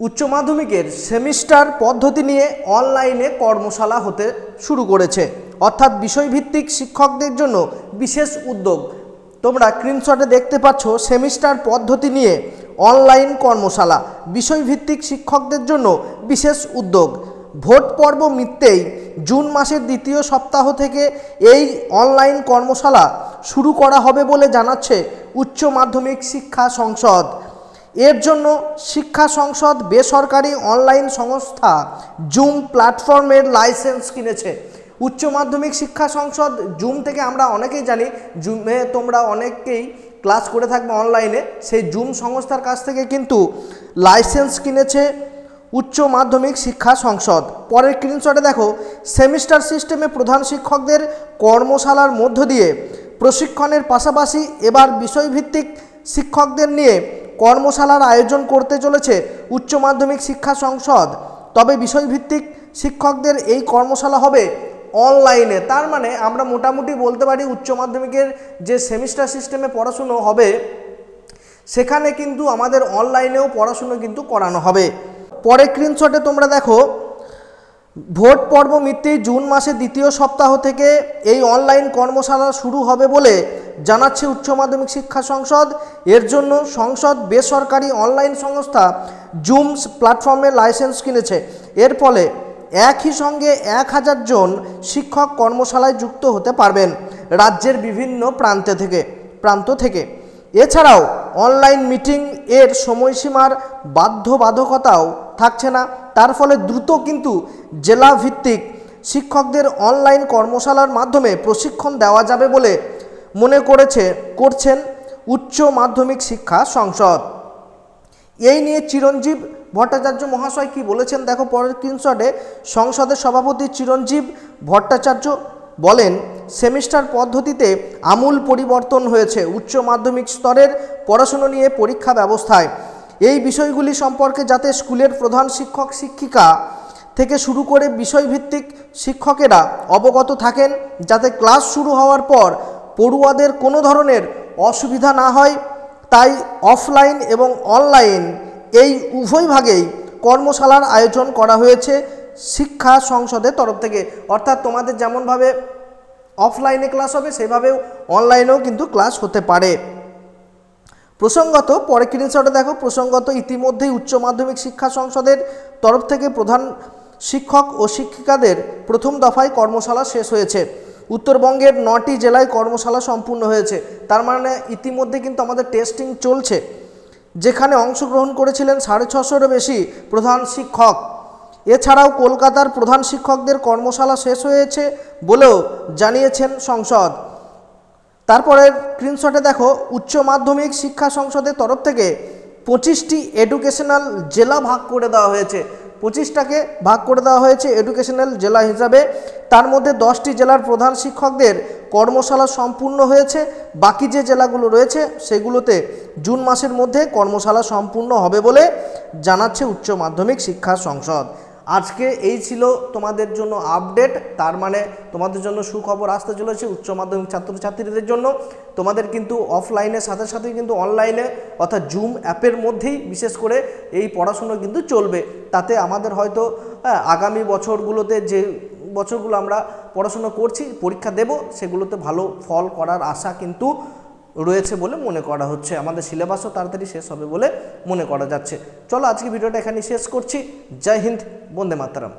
উচ্চ মাধ্যমিকের সেমিস্টার পদ্ধতি নিয়ে অনলাইনে কর্মশালা হতে শুরু করেছে, অর্থাৎ বিষয়ভিত্তিক শিক্ষকদের জন্য বিশেষ উদ্যোগ। তোমরা স্ক্রিনশটে দেখতে পাচ্ছ সেমিস্টার পদ্ধতি নিয়ে অনলাইন কর্মশালা, বিষয়ভিত্তিক শিক্ষকদের জন্য বিশেষ উদ্যোগ। ভোট পর্ব মিটতেই জুন মাসের দ্বিতীয় সপ্তাহ থেকে এই অনলাইন কর্মশালা শুরু করা হবে বলে জানাচ্ছে উচ্চ মাধ্যমিক শিক্ষা সংসদ। এর জন্য শিক্ষা সংসদ বেসরকারি অনলাইন সংস্থা জুম প্ল্যাটফর্মের লাইসেন্স কিনেছে। উচ্চ মাধ্যমিক শিক্ষা সংসদ জুম থেকে আমরা অনেকেই জানি, জুমে তোমরা অনেকেই ক্লাস করে থাকবে অনলাইনে, সেই জুম সংস্থার কাছ থেকে কিন্তু লাইসেন্স কিনেছে উচ্চ মাধ্যমিক শিক্ষা সংসদ। পরের স্ক্রিনশটে দেখো, সেমিস্টার সিস্টেমে প্রধান শিক্ষকদের কর্মশালার মধ্য দিয়ে প্রশিক্ষণের পাশাপাশি এবার বিষয়ভিত্তিক শিক্ষকদের নিয়ে কর্মশালার আয়োজন করতে চলেছে উচ্চ মাধ্যমিক শিক্ষা সংসদ। তবে বিষয়ভিত্তিক শিক্ষকদের এই কর্মশালা হবে অনলাইনে। তার মানে আমরা মোটামুটি বলতে পারি উচ্চ মাধ্যমিকের যে সেমিস্টার সিস্টেমে পড়াশুনো হবে সেখানে কিন্তু আমাদের অনলাইনেও পড়াশুনো কিন্তু করানো হবে। পরের স্ক্রিনশটে তোমরা দেখো, ভোট পর্ব মিটতেই জুন মাসের দ্বিতীয় সপ্তাহ থেকে এই অনলাইন কর্মশালা শুরু হবে বলে জানাচ্ছে উচ্চ মাধ্যমিক শিক্ষা সংসদ। এর জন্য সংসদ বেসরকারি অনলাইন সংস্থা জুম প্ল্যাটফর্মের লাইসেন্স কিনেছে। এর ফলে একই সঙ্গে 1000 জন শিক্ষক কর্মশালায় যুক্ত হতে পারবেন রাজ্যের বিভিন্ন প্রান্ত থেকে। এছাড়াও অনলাইন মিটিং এর সময়সীমার বাধ্যবাধকতাও থাকছে না। তার ফলে দ্রুত কিন্তু জেলা ভিত্তিক শিক্ষকদের অনলাইন কর্মশালার মাধ্যমে প্রশিক্ষণ দেওয়া যাবে বলে মনে করছেন উচ্চ মাধ্যমিক শিক্ষা সংসদ। এই নিয়ে চিরঞ্জীব ভট্টাচার্য মহাশয় কি বলেছেন দেখো পরের স্ক্রিনশটে। সংসদের সভাপতি চিরঞ্জীব ভট্টাচার্য বলেন, সেমিস্টার পদ্ধতিতে আমূল পরিবর্তন হয়েছে উচ্চ মাধ্যমিক স্তরের পড়াশুনো নিয়ে পরীক্ষা ব্যবস্থায়। এই বিষয়গুলি সম্পর্কে যাতে স্কুলের প্রধান শিক্ষক শিক্ষিকা থেকে শুরু করে বিষয়ভিত্তিক শিক্ষকেরা অবগত থাকেন, যাতে ক্লাস শুরু হওয়ার পর পড়ুয়াদের কোনো ধরনের অসুবিধা না হয়, তাই অফলাইন এবং অনলাইন এই উভয় ভাগেই কর্মশালার আয়োজন করা হয়েছে শিক্ষা সংসদের তরফ থেকে। অর্থাৎ তোমাদের যেমনভাবে অফলাইনে ক্লাস হবে সেভাবেও অনলাইনেও কিন্তু ক্লাস হতে পারে। প্রসঙ্গত পরের স্ক্রিনশটে দেখো, প্রসঙ্গত ইতিমধ্যেই উচ্চ মাধ্যমিক শিক্ষা সংসদের তরফ থেকে প্রধান শিক্ষক ও শিক্ষিকাদের প্রথম দফায় কর্মশালা শেষ হয়েছে। উত্তরবঙ্গের 9টি জেলায় কর্মশালা সম্পূর্ণ হয়েছে। তার মানে ইতিমধ্যে কিন্তু আমাদের টেস্টিং চলছে, যেখানে অংশগ্রহণ করেছিলেন 650-এরও বেশি প্রধান শিক্ষক। এছাড়াও কলকাতার প্রধান শিক্ষকদের কর্মশালা শেষ হয়েছে বলেও জানিয়েছেন সংসদ। তারপরে স্ক্রিনশটে দেখো, উচ্চ মাধ্যমিক শিক্ষা সংসদের তরফ থেকে 25টি এডুকেশনাল জেলা ভাগ করে দেওয়া হয়েছে। 25টাকে ভাগ করে দেওয়া হয়েছে এডুকেশনাল জেলা হিসাবে। তার মধ্যে 10টি জেলার প্রধান শিক্ষকদের কর্মশালা সম্পূর্ণ হয়েছে। বাকি যে জেলাগুলো রয়েছে সেগুলোতে জুন মাসের মধ্যে কর্মশালা সম্পূর্ণ হবে বলে জানাচ্ছে উচ্চ মাধ্যমিক শিক্ষা সংসদ। আজকে এই ছিল তোমাদের জন্য আপডেট। তার মানে তোমাদের জন্য সুখবর আসতে চলেছে উচ্চ মাধ্যমিক ছাত্রছাত্রীদের জন্য। তোমাদের কিন্তু অফলাইনের সাথে সাথে কিন্তু অনলাইনে অর্থাৎ জুম অ্যাপের মধ্যেই বিশেষ করে এই পড়াশুনো কিন্তু চলবে। তাতে আমাদের হয়তো আগামী বছরগুলোতে যে বছরগুলো আমরা পড়াশুনো করছি, পরীক্ষা দেব, সেগুলোতে ভালো ফল করার আশা কিন্তু রয়েছে বলে মনে করা হচ্ছে। আমাদের সিলেবাসও তাড়াতাড়ি শেষ হবে বলে মনে করা যাচ্ছে। চলো আজকে ভিডিওটা এখানেই শেষ করছি। জয় হিন্দ, বন্দে মাতরম।